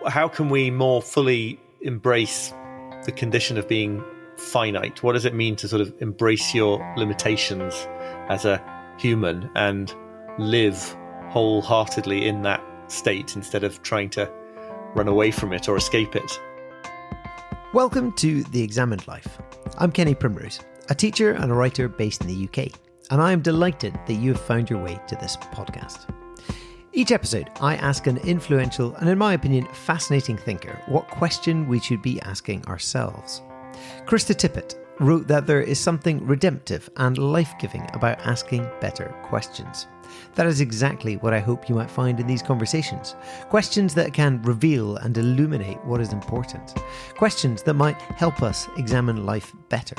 how can we more fully embrace the condition of being finite? What does it mean to sort of embrace your limitations as a human and live wholeheartedly in that state instead of trying to run away from it or escape it? Welcome to The Examined Life. I'm Kenny Primrose, a teacher and a writer based in the UK, and I am delighted that you have found your way to this podcast. Each episode, I ask an influential and, in my opinion, fascinating thinker what question we should be asking ourselves. Krista Tippett wrote that there is something redemptive and life-giving about asking better questions. That is exactly what I hope you might find in these conversations. Questions that can reveal and illuminate what is important. Questions that might help us examine life better.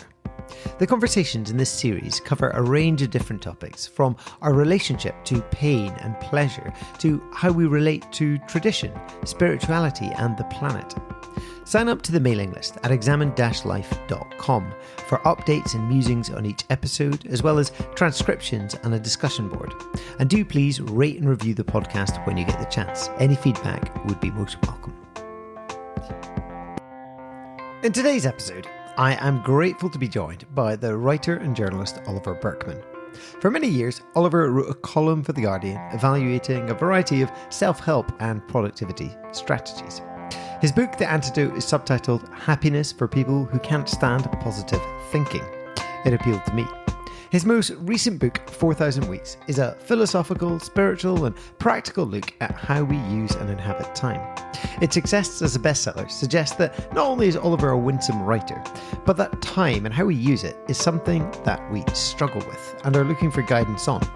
The conversations in this series cover a range of different topics, from our relationship to pain and pleasure, to how we relate to tradition, spirituality and the planet. Sign up to the mailing list at examined-life.com for updates and musings on each episode, as well as transcriptions and a discussion board. And do please rate and review the podcast when you get the chance. Any feedback would be most welcome. In today's episode, I am grateful to be joined by the writer and journalist Oliver Burkeman. For many years, Oliver wrote a column for The Guardian evaluating a variety of self-help and productivity strategies. His book, The Antidote, is subtitled Happiness for People Who Can't Stand Positive Thinking. It appealed to me. His most recent book, 4,000 Weeks, is a philosophical, spiritual and practical look at how we use and inhabit time. Its success as a bestseller suggests that not only is Oliver a winsome writer, but that time and how we use it is something that we struggle with and are looking for guidance on.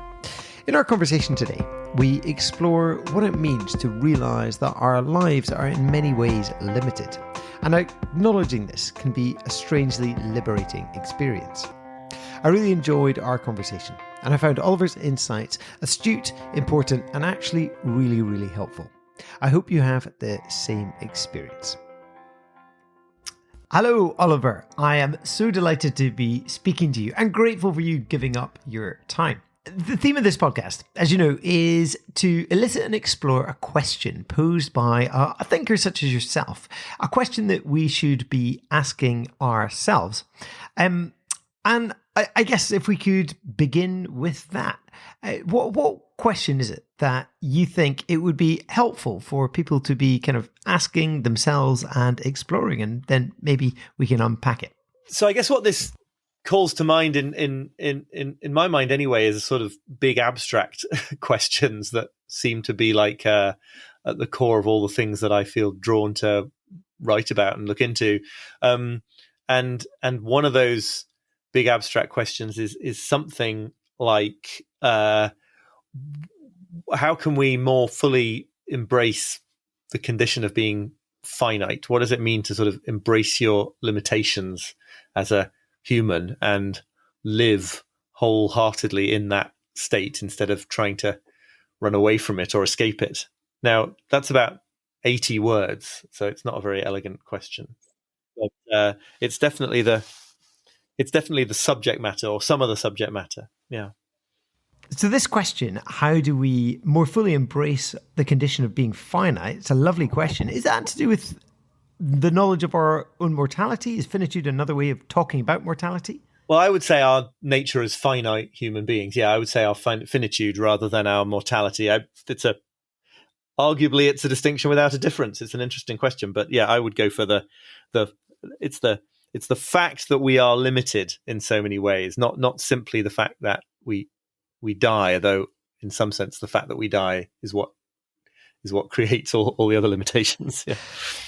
In our conversation today, we explore what it means to realise that our lives are in many ways limited, and acknowledging this can be a strangely liberating experience. I really enjoyed our conversation, and I found Oliver's insights astute, important, and actually really, really helpful. I hope you have the same experience. Hello, Oliver. I am so delighted to be speaking to you and grateful for you giving up your time. The theme of this podcast, as you know, is to elicit and explore a question posed by a thinker such as yourself, a question that we should be asking ourselves. And I guess if we could begin with that, what question is it that you think it would be helpful for people to be kind of asking themselves and exploring, and then maybe we can unpack it? So I guess what this calls to mind in my mind anyway is a sort of big abstract questions that seem to be like at the core of all the things that I feel drawn to write about and look into. And one of those big abstract questions is something like how can we more fully embrace the condition of being finite? What does it mean to sort of embrace your limitations as a human and live wholeheartedly in that state instead of trying to run away from it or escape it? Now, that's about 80 words, so it's not a very elegant question. But it's definitely the subject matter, or some of the subject matter. Yeah. So this question, how do we more fully embrace the condition of being finite? It's a lovely question. Is that to do with the knowledge of our own mortality? Is finitude another way of talking about mortality? Well, I would say our nature as finite human beings. Yeah, I would say our finitude rather than our mortality. Arguably, it's a distinction without a difference. It's an interesting question, but yeah, I would go for it's the fact that we are limited in so many ways, not simply the fact that we die, though in some sense the fact that we die is what creates all the other limitations. Yeah.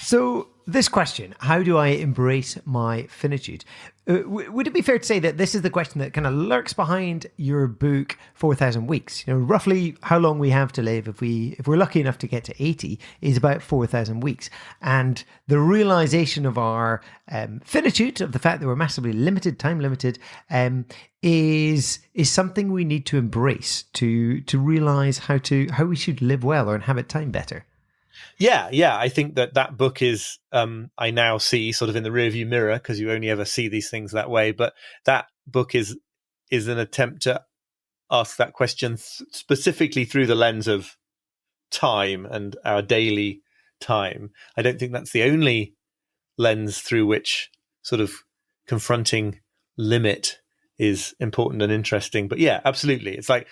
So this question, how do I embrace my finitude? Would it be fair to say that this is the question that kind of lurks behind your book, 4,000 Weeks? You know, roughly how long we have to live, if we're lucky enough to get to 80, is about 4,000 weeks. And the realization of our finitude, of the fact that we're massively limited, time limited, is something we need to embrace to realize how we should live well or inhabit time better. Yeah. I think that book is, I now see sort of in the rearview mirror, because you only ever see these things that way. But that book is an attempt to ask that question specifically through the lens of time and our daily time. I don't think that's the only lens through which sort of confronting limit is important and interesting. But yeah, absolutely. It's like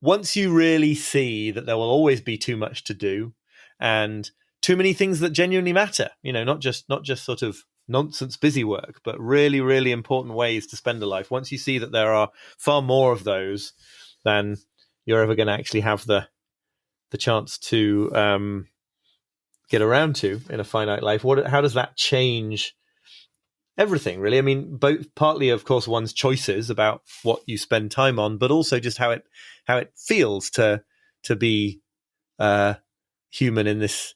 once you really see that there will always be too much to do and too many things that genuinely matter, not just sort of nonsense busy work, but really, really important ways to spend a life. Once you see that there are far more of those than you're ever going to actually have the chance to get around to in a finite life, how does that change everything, really? I mean, both partly, of course, one's choices about what you spend time on, but also just how it feels to be human in this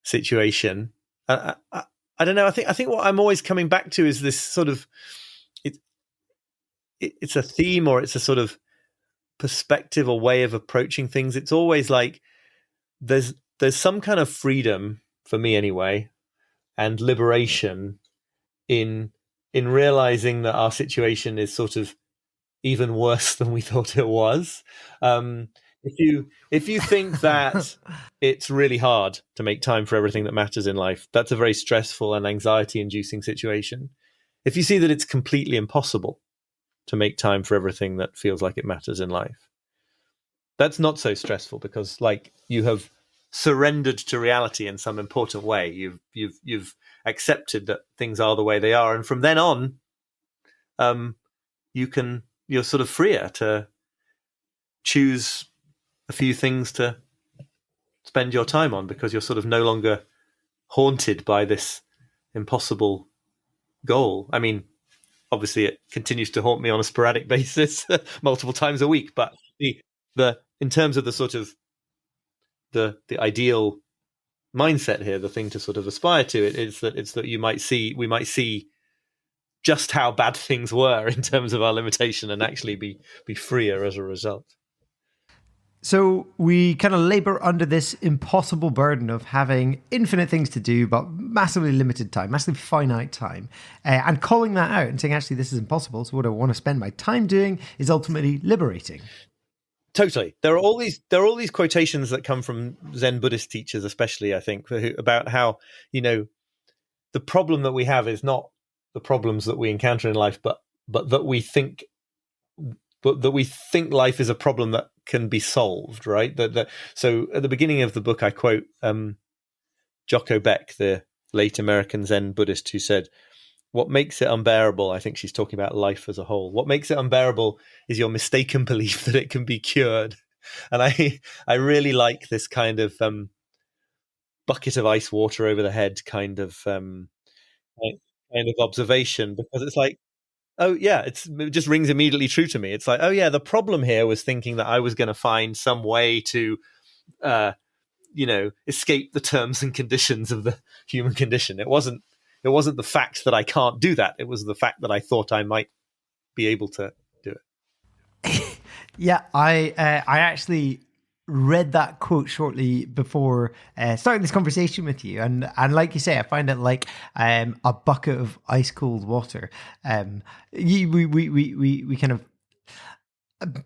situation. I don't know. I think what I'm always coming back to is this sort of it's a theme, or it's a sort of perspective or way of approaching things. It's always like there's some kind of freedom, for me anyway, and liberation in realizing that our situation is sort of even worse than we thought it was. If you think that it's really hard to make time for everything that matters in life, that's a very stressful and anxiety-inducing situation. If you see that it's completely impossible to make time for everything that feels like it matters in life, that's not so stressful, because like you have surrendered to reality in some important way. You've accepted that things are the way they are, and from then on, you're sort of freer to choose a few things to spend your time on, because you're sort of no longer haunted by this impossible goal. I mean, obviously it continues to haunt me on a sporadic basis multiple times a week, but the in terms of the sort of the ideal mindset here, the thing to sort of aspire to, it's that we might see just how bad things were in terms of our limitation, and actually be freer as a result. So we kind of labor under this impossible burden of having infinite things to do, but massively limited time, massively finite time, and calling that out and saying, actually, this is impossible. So what I want to spend my time doing is ultimately liberating. Totally. There are all these quotations that come from Zen Buddhist teachers, especially, I think, about how, the problem that we have is not the problems that we encounter in life, but that we think life is a problem that can be solved, right? So at the beginning of the book, I quote Jocko Beck, the late American Zen Buddhist, who said, "What makes it unbearable," I think she's talking about life as a whole, "what makes it unbearable is your mistaken belief that it can be cured." And I really like this kind of bucket of ice water over the head kind of observation, because it's like, oh yeah, it just rings immediately true to me. It's like, oh yeah, the problem here was thinking that I was going to find some way to escape the terms and conditions of the human condition. It wasn't the fact that I can't do that. It was the fact that I thought I might be able to do it. Yeah, I actually read that quote shortly before starting this conversation with you, and like you say, I find it like a bucket of ice cold water. We kind of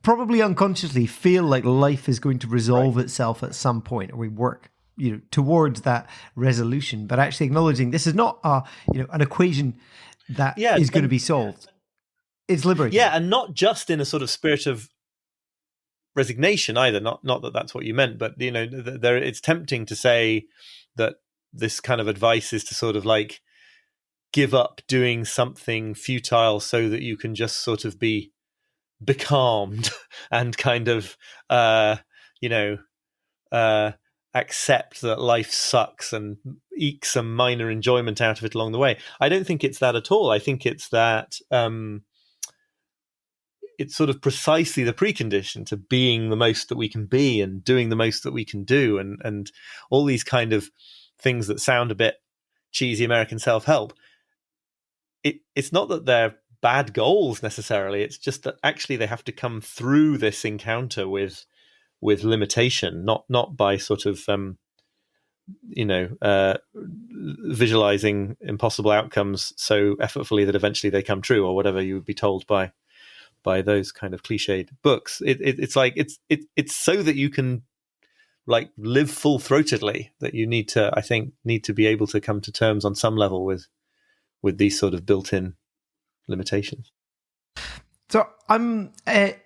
probably unconsciously feel like life is going to resolve itself at some point, or we work towards that resolution, but actually acknowledging this is not an equation that is going to be solved. It's liberating. Yeah, and not just in a sort of spirit of resignation either. Not that that's what you meant, but it's tempting to say that this kind of advice is to sort of like give up doing something futile so that you can just sort of be becalmed and kind of accept that life sucks and eke some minor enjoyment out of it along the way. I don't think it's that at all. I think it's that it's sort of precisely the precondition to being the most that we can be and doing the most that we can do, and all these kind of things that sound a bit cheesy American self-help. It's not that they're bad goals necessarily. It's just that actually they have to come through this encounter with limitation, not by sort of visualizing impossible outcomes so effortfully that eventually they come true, or whatever you would be told by those kind of cliched books. It's like it's so that you can like live full-throatedly, that you need to be able to come to terms on some level with these sort of built-in limitations. So I'm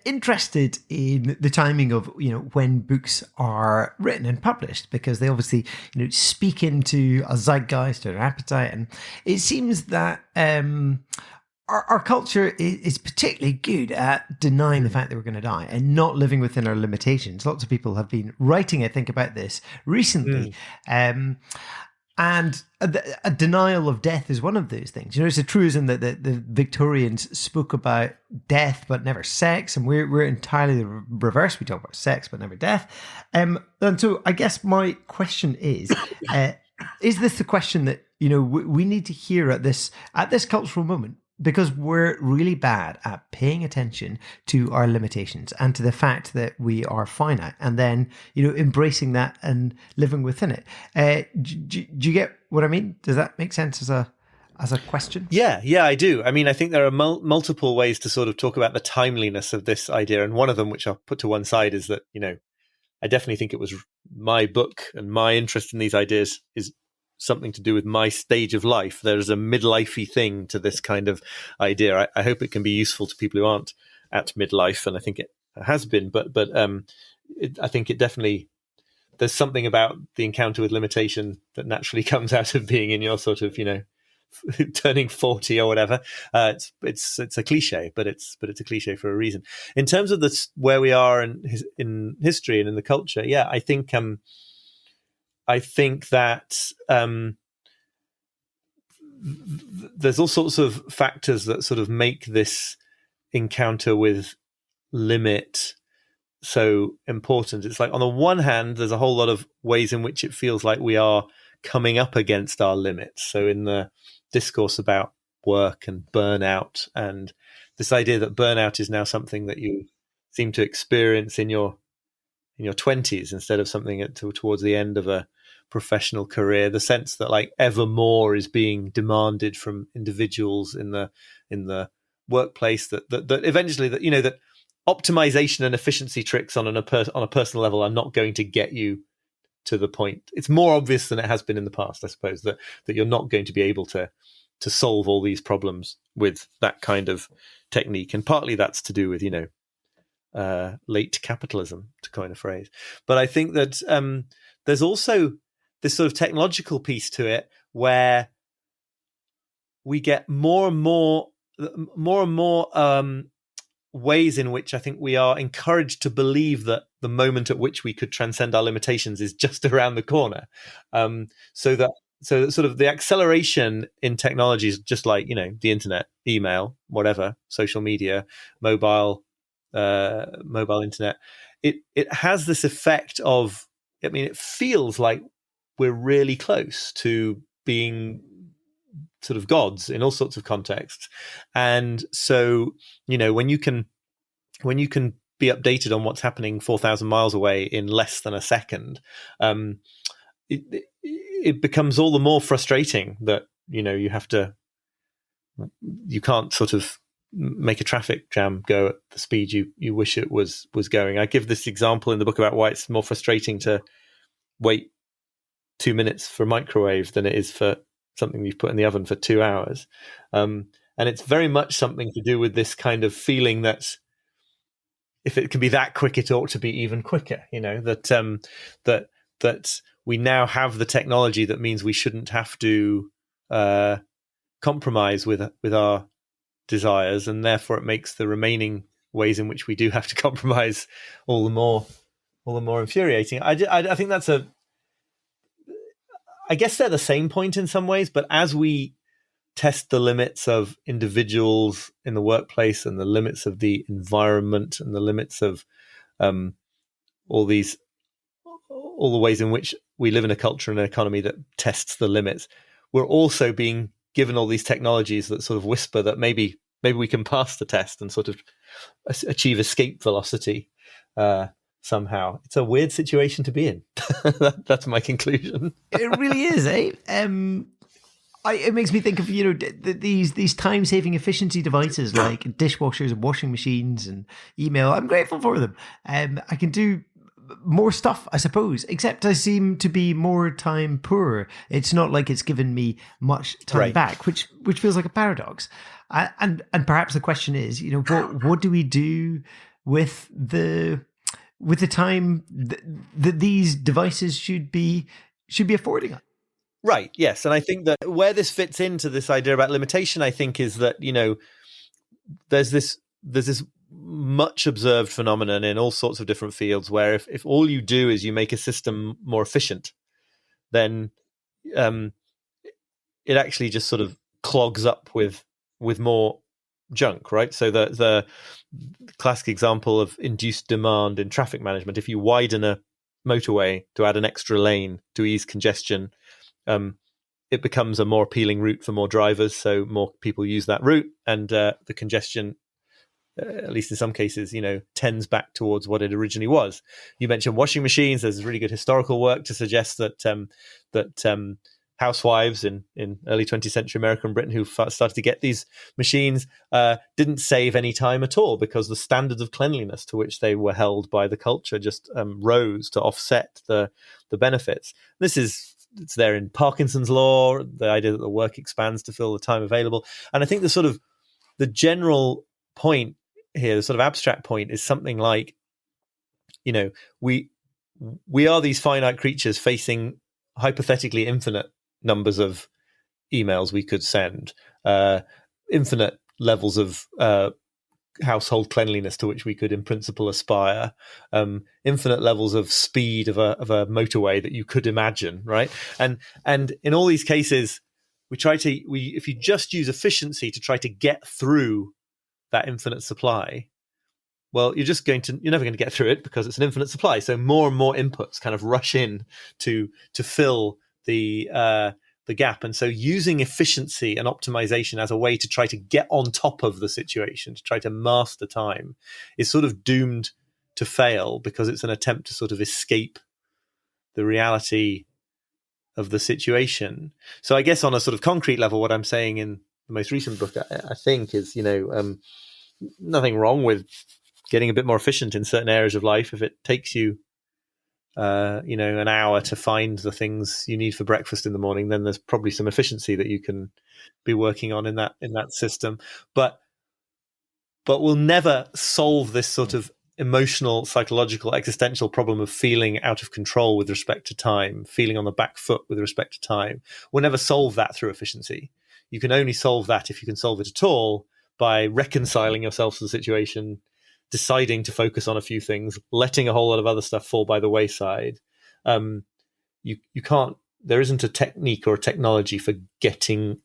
interested in the timing of when books are written and published, because they obviously speak into a zeitgeist or an appetite, and it seems that our culture is particularly good at denying the fact that we're going to die and not living within our limitations. Lots of people have been writing, I think, about this recently. And a denial of death is one of those things. It's a truism that the Victorians spoke about death but never sex, and we're entirely the reverse. We talk about sex but never death. And so I guess my question is this the question that we need to hear at this cultural moment? Because we're really bad at paying attention to our limitations and to the fact that we are finite, and then embracing that and living within it. Do you get what I mean? Does that make sense as a question? Yeah, I do. I mean, I think there are multiple ways to sort of talk about the timeliness of this idea, and one of them, which I'll put to one side, is that I definitely think it was my book and my interest in these ideas is something to do with my stage of life. There's a midlifey thing to this kind of idea. I hope it can be useful to people who aren't at midlife, and I think it has been. But I think it definitely, there's something about the encounter with limitation that naturally comes out of being in your sort of turning 40 or whatever. It's a cliche, but it's a cliche for a reason. In terms of this, where we are in history and in the culture, I think that there's all sorts of factors that sort of make this encounter with limit so important. It's like, on the one hand, there's a whole lot of ways in which it feels like we are coming up against our limits. So in the discourse about work and burnout, and this idea that burnout is now something that you seem to experience in your 20s instead of something towards the end of a professional career, the sense that like ever more is being demanded from individuals in the workplace, that eventually that optimization and efficiency tricks on a personal level are not going to get you to the point. It's more obvious than it has been in the past, I suppose, that you're not going to be able to solve all these problems with that kind of technique, and partly that's to do with late capitalism, to coin a phrase. But I think that there's also this sort of technological piece to it, where we get more and more ways in which I think we are encouraged to believe that the moment at which we could transcend our limitations is just around the corner. So that sort of the acceleration in technologies, just like the internet, email, whatever, social media, mobile internet, it has this effect of, it feels like we're really close to being sort of gods in all sorts of contexts. And so, when you can be updated on what's happening 4,000 miles away in less than a second, it becomes all the more frustrating that, you can't sort of make a traffic jam go at the speed you wish it was going. I give this example in the book about why it's more frustrating to wait 2 minutes for a microwave than it is for something you've put in the oven for 2 hours. And it's very much something to do with this kind of feeling that if it can be that quick, it ought to be even quicker, that we now have the technology that means we shouldn't have to compromise with our desires, and therefore it makes the remaining ways in which we do have to compromise all the more infuriating. I think that's I guess they're the same point in some ways, but as we test the limits of individuals in the workplace and the limits of the environment and the limits of all the ways in which we live in a culture and an economy that tests the limits, we're also being given all these technologies that sort of whisper that maybe we can pass the test and sort of achieve escape velocity somehow. It's a weird situation to be in. That's my conclusion. It really is, eh? It makes me think of these time-saving efficiency devices like dishwashers and washing machines and email. I'm grateful for them. I can do more stuff, I suppose, except I seem to be more time poor. It's not like it's given me much time back, which feels like a paradox. And perhaps the question is, what do we do with the time that these devices should be affording us? Right. Yes. And I think that where this fits into this idea about limitation, I think, is that, there's this much observed phenomenon in all sorts of different fields where if all you do is you make a system more efficient, then it actually just sort of clogs up with more junk, right? So the classic example of induced demand in traffic management, if you widen a motorway to add an extra lane to ease congestion, it becomes a more appealing route for more drivers, so more people use that route, and the congestion, at least in some cases, tends back towards what it originally was. You mentioned washing machines. There's really good historical work to suggest that housewives in early 20th century America and Britain who started to get these machines didn't save any time at all, because the standards of cleanliness to which they were held by the culture just rose to offset the benefits. It's there in Parkinson's law, the idea that the work expands to fill the time available. And I think the general point here, the sort of abstract point, is something like, we are these finite creatures facing hypothetically infinite numbers of emails we could send, infinite levels of household cleanliness to which we could in principle aspire, infinite levels of speed of a motorway that you could imagine, right? And in all these cases, if you just use efficiency to try to get through that infinite supply, well, you're never going to get through it, because it's an infinite supply. So more and more inputs kind of rush in to fill the gap. And so using efficiency and optimization as a way to try to get on top of the situation, to try to master time, is sort of doomed to fail, because it's an attempt to sort of escape the reality of the situation. So I guess on a sort of concrete level, what I'm saying in the most recent book, I think, is, nothing wrong with getting a bit more efficient in certain areas of life. If it takes you an hour to find the things you need for breakfast in the morning, then there's probably some efficiency that you can be working on in that system. But we'll never solve this sort of emotional, psychological, existential problem of feeling out of control with respect to time, feeling on the back foot with respect to time. We'll never solve that through efficiency. You can only solve that, if you can solve it at all, by reconciling yourself to the situation, deciding to focus on a few things, letting a whole lot of other stuff fall by the wayside. You can't. There isn't a technique or a technology for getting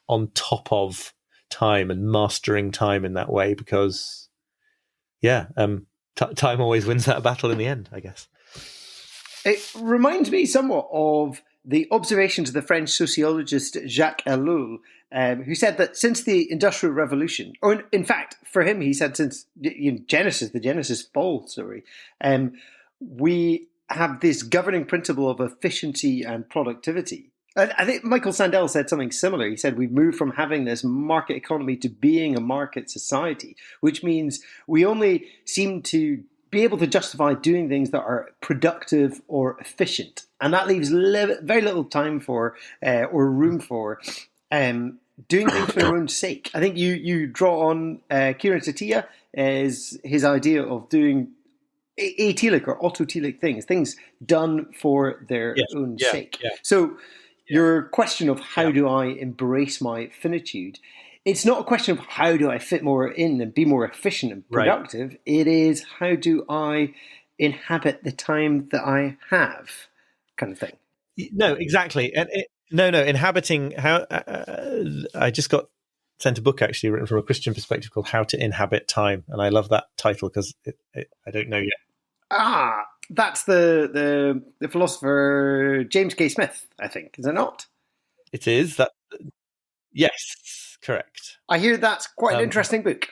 on top of time and mastering time in that way, because, time always wins that battle in the end, I guess. It reminds me somewhat of the observations of the French sociologist Jacques Ellul, who said that since the Industrial Revolution, or in fact, for him, he said since the Genesis fall story, we have this governing principle of efficiency and productivity. I think Michael Sandel said something similar. He said we've moved from having this market economy to being a market society, which means we only seem to be able to justify doing things that are productive or efficient. And that leaves very little time for or room for doing things for their own sake. I think you draw on Kieran Satia as his idea of doing atelic or autotelic things done for their own sake. Yeah. So your question of how do I embrace my finitude, it's not a question of how do I fit more in and be more efficient and productive. Right. It is how do I inhabit the time that I have, kind of thing. No, exactly. And inhabiting how I just got sent a book actually written from a Christian perspective called How to Inhabit Time, and I love that title because I don't know yet. That's the philosopher James K. Smith, I think, is it not? It is. Yes, correct. I hear that's quite an interesting book.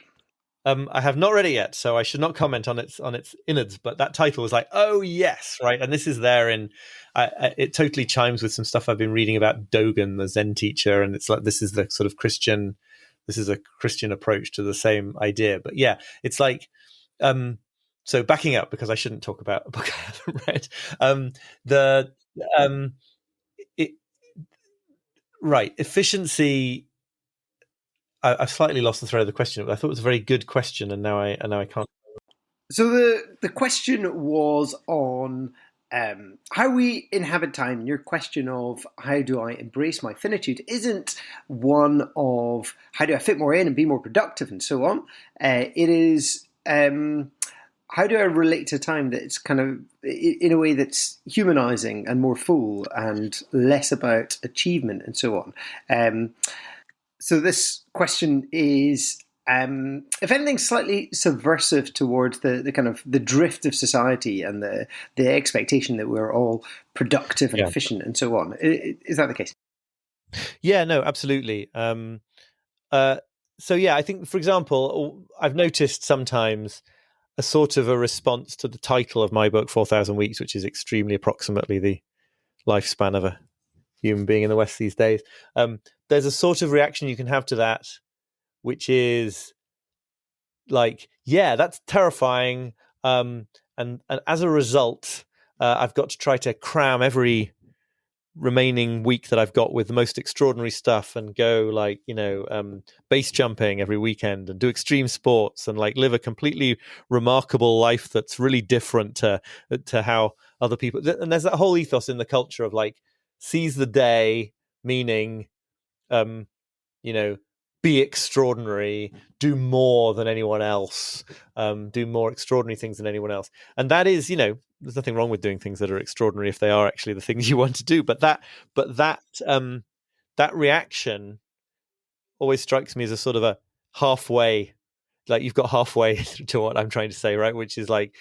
I have not read it yet, so I should not comment on its innards. But that title was like, oh yes, right. And this is there in. It totally chimes with some stuff I've been reading about Dogen, the Zen teacher, and it's like this is the sort of Christian. This is a Christian approach to the same idea. But yeah, it's like. So backing up, because I shouldn't talk about a book I haven't read. The it, right efficiency. I've slightly lost the thread of the question, but I thought it was a very good question, and now I can't. So the question was on how we inhabit time. Your question of how do I embrace my finitude isn't one of how do I fit more in and be more productive and so on. It is how do I relate to time that's kind of in a way that's humanizing and more full and less about achievement and so on. So this question is, if anything, slightly subversive towards the kind of the drift of society and the expectation that we're all productive and efficient and so on. Is that the case? Yeah, no, absolutely. So yeah, I think, for example, I've noticed sometimes a sort of a response to the title of my book, 4,000 Weeks, which is extremely approximately the lifespan of a human being in the West these days. There's a sort of reaction you can have to that, which is like, yeah, that's terrifying. And as a result, I've got to try to cram every remaining week that I've got with the most extraordinary stuff and go like, base jumping every weekend and do extreme sports and like live a completely remarkable life that's really different to how other people. And there's that whole ethos in the culture of like seize the day, meaning, be extraordinary, do more than anyone else, do more extraordinary things than anyone else. And that is, there's nothing wrong with doing things that are extraordinary if they are actually the things you want to do. But that reaction always strikes me as a sort of a halfway, like you've got halfway to what I'm trying to say, right? Which is like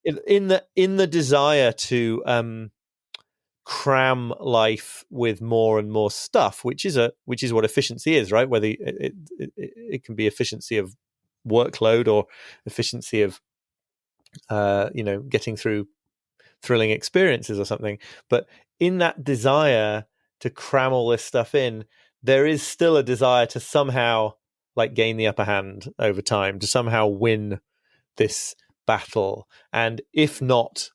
in the desire to cram life with more and more stuff, which is what efficiency is, right? Whether it can be efficiency of workload or efficiency of getting through thrilling experiences or something. But in that desire to cram all this stuff in, there is still a desire to somehow like gain the upper hand over time, to somehow win this battle, and if not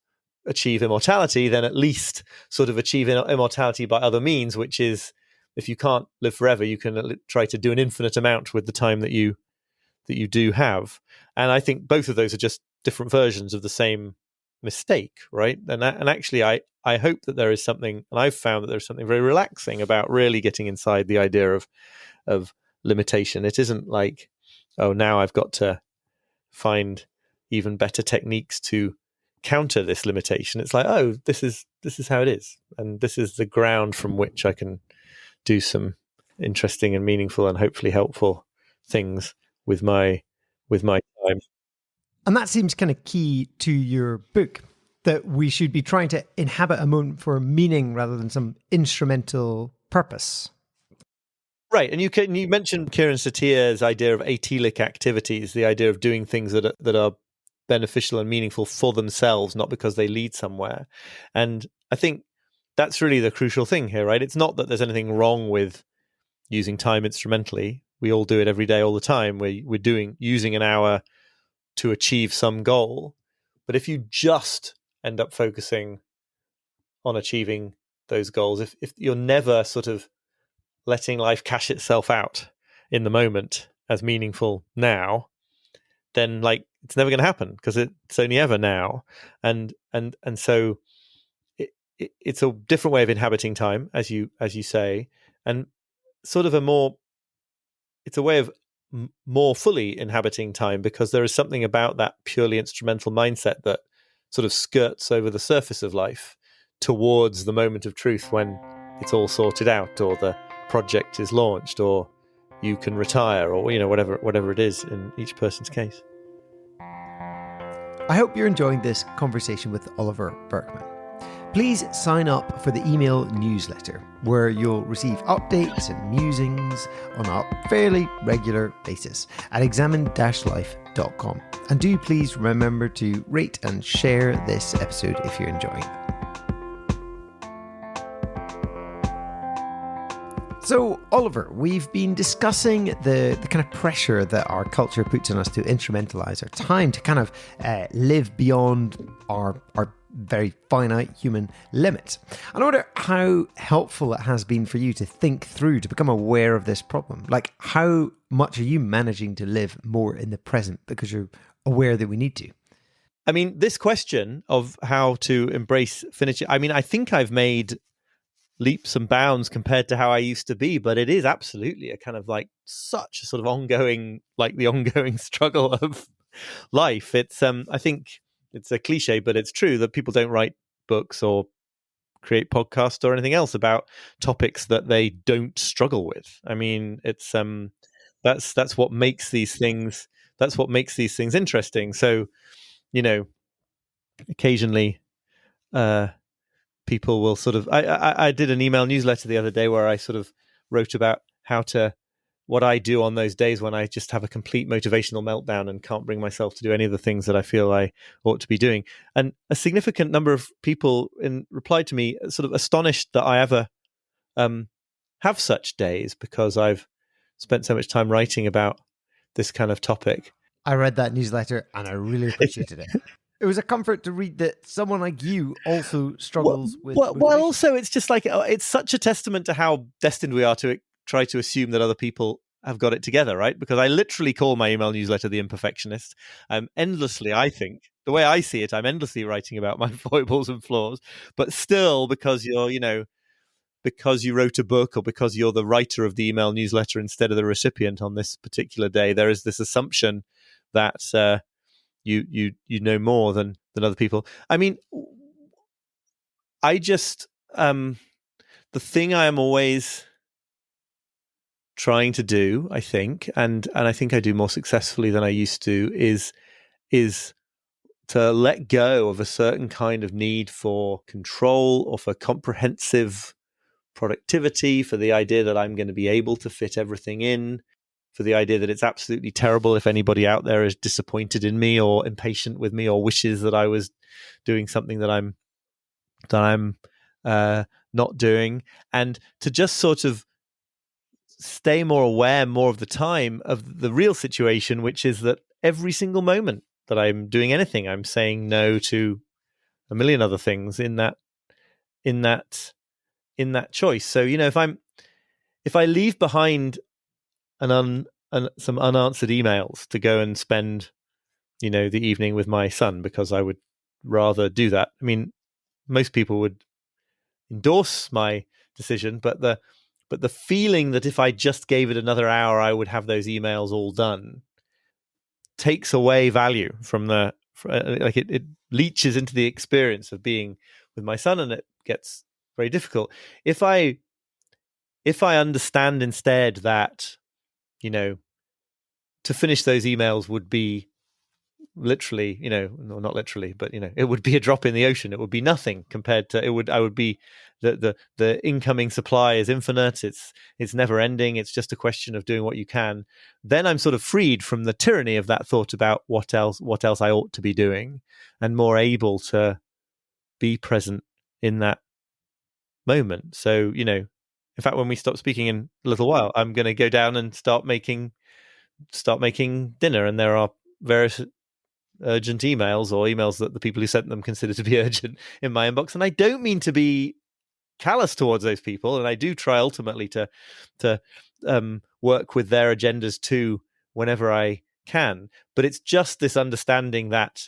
achieve immortality, then at least sort of achieve immortality by other means, which is, if you can't live forever, you can try to do an infinite amount with the time that you do have. And I think both of those are just different versions of the same mistake, right? And actually I hope that there is something, and I've found that there's something very relaxing about really getting inside the idea of limitation. It isn't like, oh, now I've got to find even better techniques to counter this limitation. It's like, oh, this is how it is, and this is the ground from which I can do some interesting and meaningful and hopefully helpful things with my time. And that seems kind of key to your book, that we should be trying to inhabit a moment for meaning rather than some instrumental purpose. Right, and you mentioned Kieran Satier's idea of atelic activities, the idea of doing things that are beneficial and meaningful for themselves, not because they lead somewhere. And I think that's really the crucial thing here, right? It's not that there's anything wrong with using time instrumentally. We all do it every day, all the time. We're using an hour to achieve some goal. But if you just end up focusing on achieving those goals, if you're never sort of letting life cash itself out in the moment as meaningful now, then like it's never going to happen, because it's only ever now. And so it's a different way of inhabiting time, as you say, and sort of it's a way of more fully inhabiting time, because there is something about that purely instrumental mindset that sort of skirts over the surface of life towards the moment of truth when it's all sorted out, or the project is launched, or you can retire, or whatever it is in each person's case. I hope you're enjoying this conversation with Oliver Burkeman. Please sign up for the email newsletter, where you'll receive updates and musings on a fairly regular basis at examine-life.com. And do please remember to rate and share this episode if you're enjoying it. So, Oliver, we've been discussing the kind of pressure that our culture puts on us to instrumentalize our time, to kind of live beyond our very finite human limits. And I wonder how helpful it has been for you to think through, to become aware of this problem. Like, how much are you managing to live more in the present because you're aware that we need to? I mean, this question of how to embrace finitude, I mean, I think I've made leaps and bounds compared to how I used to be, but it is absolutely a kind of like such a sort of ongoing, like the ongoing struggle of life. It's I think it's a cliche, but it's true that people don't write books or create podcasts or anything else about topics that they don't struggle with. I mean, it's that's what makes these things interesting. So, you know, occasionally people will sort of I did an email newsletter the other day where I sort of wrote about what I do on those days when I just have a complete motivational meltdown and can't bring myself to do any of the things that I feel I ought to be doing. And a significant number of people replied to me sort of astonished that I ever have such days, because I've spent so much time writing about this kind of topic. I read that newsletter and I really appreciated it. It was a comfort to read that someone like you also struggles with motivation. Well, also, it's just like, it's such a testament to how destined we are to try to assume that other people have got it together, right? Because I literally call my email newsletter The Imperfectionist. Endlessly, I think, the way I see it, I'm endlessly writing about my foibles and flaws. But still, because because you wrote a book, or because you're the writer of the email newsletter instead of the recipient on this particular day, there is this assumption that you know more than other people. I mean, I just the thing I am always trying to do, I think, and I think I do more successfully than I used to, is to let go of a certain kind of need for control or for comprehensive productivity, for the idea that I'm going to be able to fit everything in, for the idea that it's absolutely terrible if anybody out there is disappointed in me or impatient with me or wishes that I was doing something that I'm not doing, and to just sort of stay more aware more of the time of the real situation, which is that every single moment that I'm doing anything, I'm saying no to a million other things in that choice. So, if I leave behind some unanswered emails to go and spend, the evening with my son, because I would rather do that. I mean, most people would endorse my decision, but the feeling that if I just gave it another hour, I would have those emails all done, takes away value from it leaches into the experience of being with my son, and it gets very difficult. If I understand instead that, to finish those emails would be literally, no, not literally, but it would be a drop in the ocean. It would be nothing compared to I would be the incoming supply is infinite. It's never ending. It's just a question of doing what you can. Then I'm sort of freed from the tyranny of that thought about what else I ought to be doing, and more able to be present in that moment. So, in fact, when we stop speaking in a little while, I'm going to go down and start making dinner, and there are various urgent emails, or emails that the people who sent them consider to be urgent, in my inbox. And I don't mean to be callous towards those people, and I do try ultimately to work with their agendas too whenever I can. But it's just this understanding that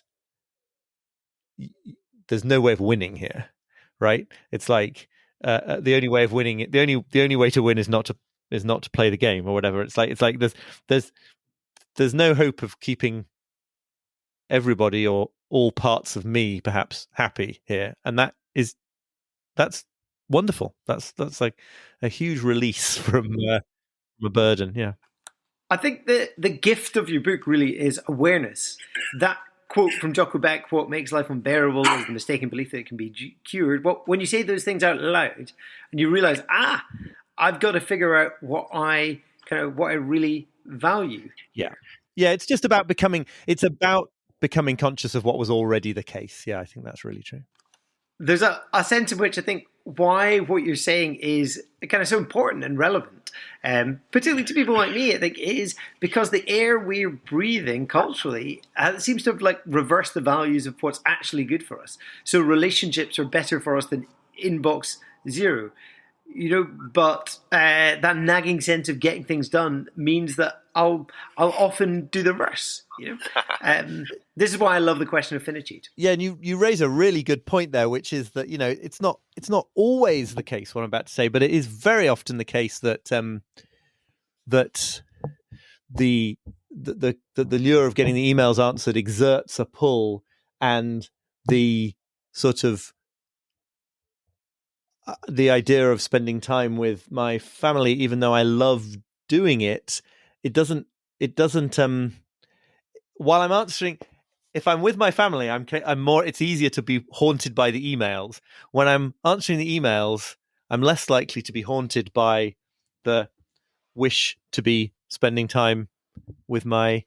there's no way of winning here, right? It's like the only way of winning, the only way to win is not to play the game, or whatever. It's like there's no hope of keeping everybody or all parts of me perhaps happy here, and that's wonderful. That's like a huge release from a burden. Yeah, I think the gift of your book really is awareness. That quote from Jocko Beck, "What makes life unbearable is the mistaken belief that it can be cured." Well, when you say those things out loud and you realize, I've got to figure out what I really value. Yeah. It's just about becoming conscious of what was already the case. Yeah, I think that's really true. there's a sense in which I think why what you're saying is kind of so important and relevant, particularly to people like me. I think it is because the air we're breathing culturally seems to have like reversed the values of what's actually good for us. So relationships are better for us than inbox zero. But that nagging sense of getting things done means that I'll often do the reverse. This is why I love the question of finitude. Yeah, and you raise a really good point there, which is that it's not always the case what I'm about to say, but it is very often the case that that the lure of getting the emails answered exerts a pull, and the sort of the idea of spending time with my family, even though I love doing it, it doesn't while I'm answering, if I'm with my family, I'm more, it's easier to be haunted by the emails. When I'm answering the emails, I'm less likely to be haunted by the wish to be spending time with my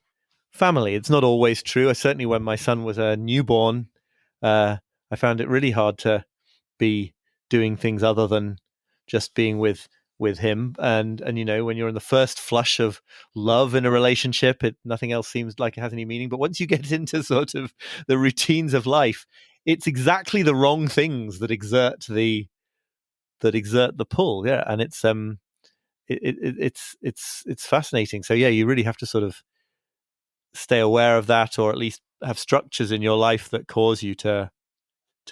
family. It's not always true. Certainly when my son was a newborn, I found it really hard to be doing things other than just being with him. And when you're in the first flush of love in a relationship, nothing else seems like it has any meaning. But once you get into sort of the routines of life, it's exactly the wrong things that exert the pull. Yeah, and it's fascinating. So yeah, you really have to sort of stay aware of that, or at least have structures in your life that cause you to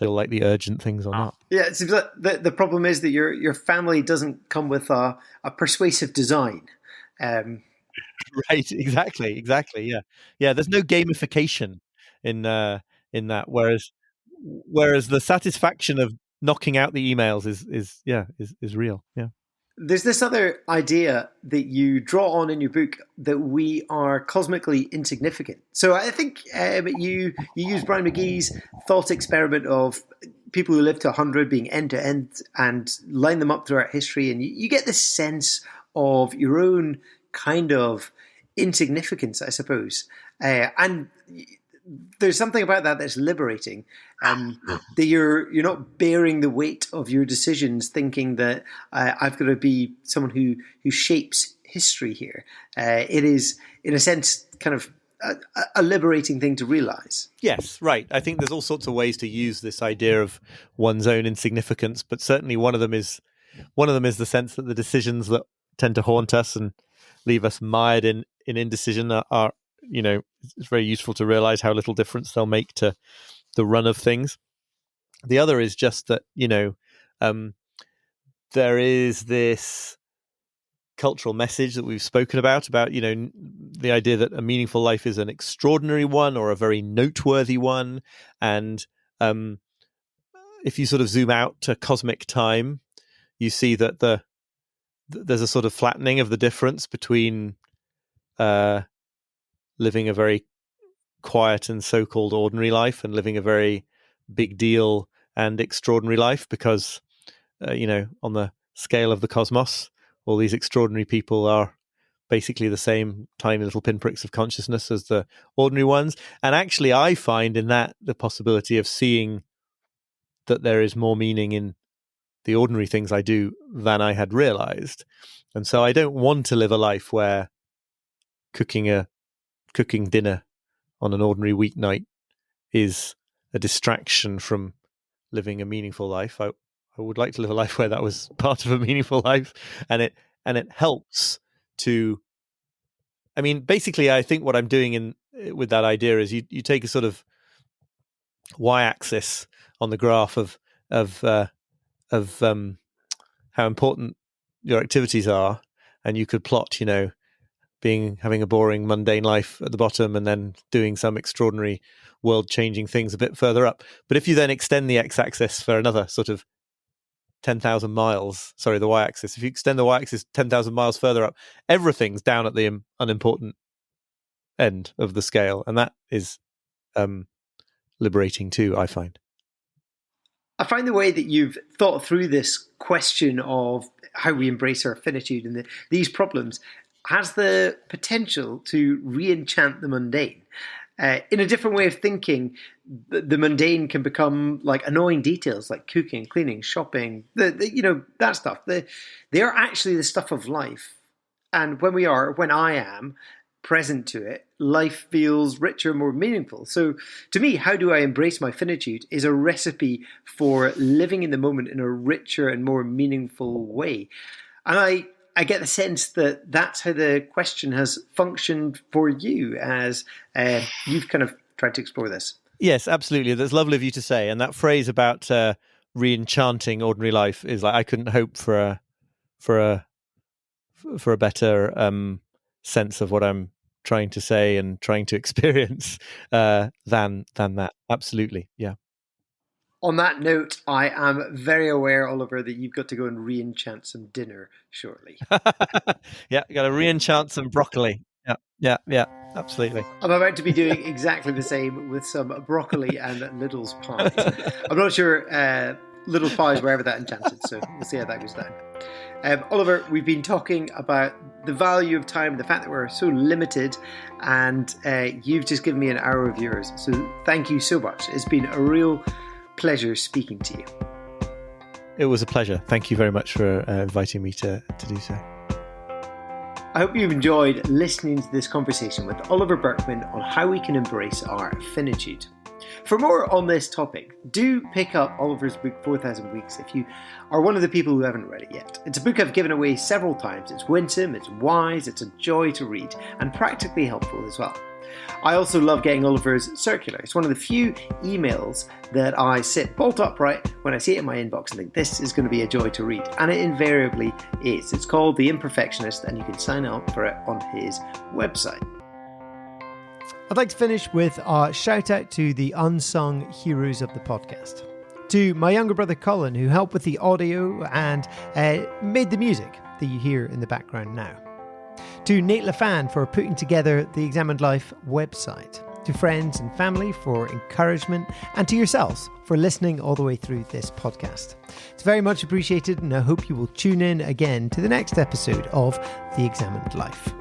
like the urgent things or not. Yeah, it seems like the problem is that your family doesn't come with a persuasive design. Right, exactly. Yeah. There's no gamification in that. Whereas the satisfaction of knocking out the emails is real. Yeah. There's this other idea that you draw on in your book that we are cosmically insignificant. So I think you use Brian McGee's thought experiment of people who live to 100 being end to end and line them up throughout history, and you get this sense of your own kind of insignificance, I suppose. And there's something about that that's liberating. That you're not bearing the weight of your decisions, thinking that I've got to be someone who shapes history here. It is, in a sense, kind of a liberating thing to realize. Yes, right. I think there's all sorts of ways to use this idea of one's own insignificance, but certainly one of them is the sense that the decisions that tend to haunt us and leave us mired in indecision are it's very useful to realize how little difference they'll make to the run of things. The other is just that there is this cultural message that we've spoken about the idea that a meaningful life is an extraordinary one or a very noteworthy one. And if you sort of zoom out to cosmic time, you see that there's a sort of flattening of the difference between living a very quiet and so-called ordinary life and living a very big deal and extraordinary life, because on the scale of the cosmos, all these extraordinary people are basically the same tiny little pinpricks of consciousness as the ordinary ones. And actually I find in that the possibility of seeing that there is more meaning in the ordinary things I do than I had realized. And so I don't want to live a life where cooking dinner on an ordinary weeknight is a distraction from living a meaningful life. I would like to live a life where that was part of a meaningful life, and it helps to. I mean, basically, I think what I'm doing with that idea is you take a sort of y-axis on the graph of how important your activities are, and you could plot, having a boring, mundane life at the bottom and then doing some extraordinary world-changing things a bit further up. But if you then extend the x-axis for another sort of 10,000 miles, sorry, the y-axis, if you extend the y-axis 10,000 miles further up, everything's down at the unimportant end of the scale. And that is liberating too, I find. I find the way that you've thought through this question of how we embrace our finitude and these problems has the potential to re-enchant the mundane. In a different way of thinking, the mundane can become like annoying details like cooking, cleaning, shopping, that stuff. They are actually the stuff of life. And when I am present to it, life feels richer, more meaningful. So to me, how do I embrace my finitude is a recipe for living in the moment in a richer and more meaningful way. And I get the sense that that's how the question has functioned for you as you've kind of tried to explore this. Yes, absolutely. That's lovely of you to say. And that phrase about re-enchanting ordinary life is like, I couldn't hope for a better sense of what I'm trying to say and trying to experience than that. Absolutely, yeah. On that note, I am very aware, Oliver, that you've got to go and re-enchant some dinner shortly. Yeah, got to re-enchant some broccoli. Yeah, absolutely. I'm about to be doing exactly the same with some broccoli and Lidl's pies. I'm not sure Lidl's pies were ever that enchanted, so we'll see how that goes down. Oliver, we've been talking about the value of time, the fact that we're so limited, and you've just given me an hour of yours. So thank you so much. It's been a real pleasure speaking to you. It was a pleasure. Thank you very much for inviting me to do so. I hope you've enjoyed listening to this conversation with Oliver Burkeman on how we can embrace our finitude. For more on this topic, do pick up Oliver's book 4,000 Weeks if you are one of the people who haven't read it yet. It's a book I've given away several times. It's winsome, it's wise, it's a joy to read, and practically helpful as well. I also love getting Oliver's circular. It's one of the few emails that I sit bolt upright when I see it in my inbox and think this is going to be a joy to read. And it invariably is. It's called The Imperfectionist, and you can sign up for it on his website. I'd like to finish with a shout out to the unsung heroes of the podcast. To my younger brother Colin, who helped with the audio and made the music that you hear in the background now. To Nate LaFan for putting together the Examined Life website. To friends and family for encouragement, and to yourselves for listening all the way through this podcast. It's very much appreciated, and I hope you will tune in again to the next episode of The Examined Life.